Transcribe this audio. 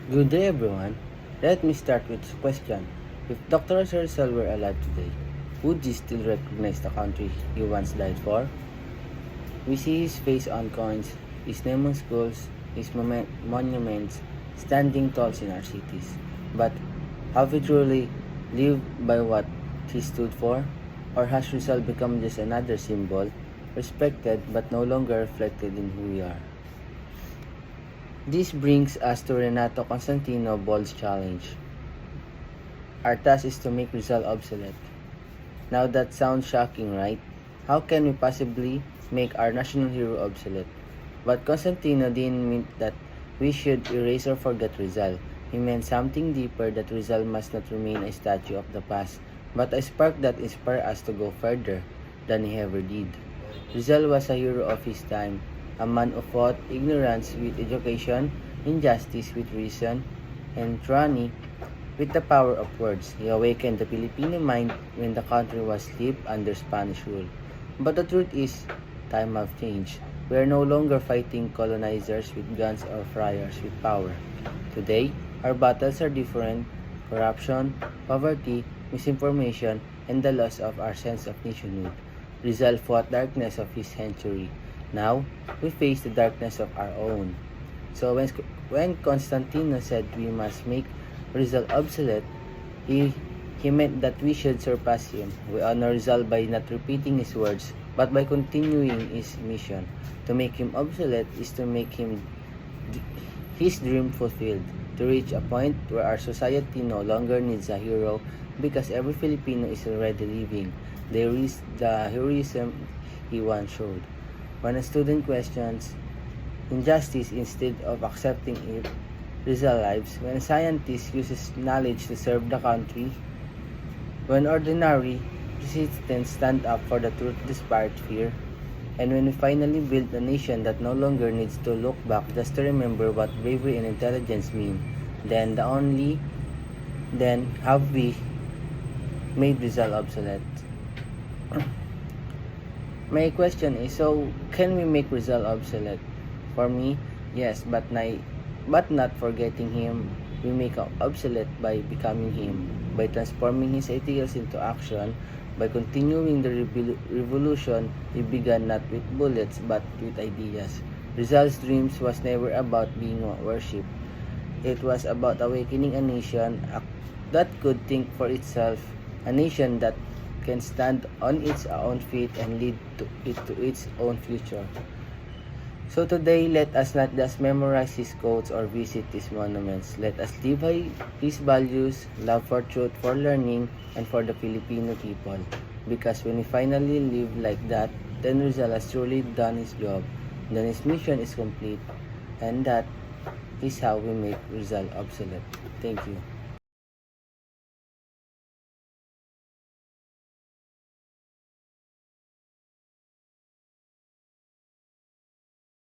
Good day, everyone. Let me start with this question. If Dr. Rizal were alive today, would he still recognize the country he once died for? We see his face on coins, his name on schools, his monuments standing tall in our cities. But have we truly lived by what he stood for? Or has Rizal become just another symbol, respected but no longer reflected in who we are? This brings us to Renato Constantino Ball's challenge. Our task is to make Rizal obsolete. Now that sounds shocking, right? How can we possibly make our national hero obsolete? But Constantino didn't mean that we should erase or forget Rizal. He meant something deeper, that Rizal must not remain a statue of the past, but a spark that inspired us to go further than he ever did. Rizal was a hero of his time, a man who fought ignorance with education, injustice with reason, and tyranny with the power of words. He awakened the Filipino mind when the country was asleep under Spanish rule. But the truth is, time have changed. We are no longer fighting colonizers with guns or friars with power. Today, our battles are different: corruption, poverty, misinformation, and the loss of our sense of nationhood. Rizal fought darkness of his century. Now, we face the darkness of our own. So when Constantino said we must make Rizal obsolete, he, he meant that we should surpass him. We honor Rizal by not repeating his words, but by continuing his mission. To make him obsolete is to make his dream fulfilled, to reach a point where our society no longer needs a hero because every Filipino is already living the heroism he once showed. When a student questions injustice instead of accepting it, Rizal lives. When a scientist uses knowledge to serve the country, when ordinary citizens stand up for the truth despite fear, and when we finally build a nation that no longer needs to look back just to remember what bravery and intelligence mean, then have we made Rizal obsolete. My question is, so can we make Rizal obsolete? For me, yes, but not forgetting him. We make him obsolete by becoming him, by transforming his ideals into action, by continuing the revolution he began not with bullets but with ideas. Rizal's dreams was never about being worshipped. It was about awakening a nation that could think for itself, a nation that can stand on its own feet and lead to its own future. So today, let us not just memorize his quotes or visit his monuments. Let us live by his values, love for truth, for learning, and for the Filipino people. Because when we finally live like that, then Rizal has truly done his job. Then his mission is complete. And that is how we make Rizal obsolete. Thank you.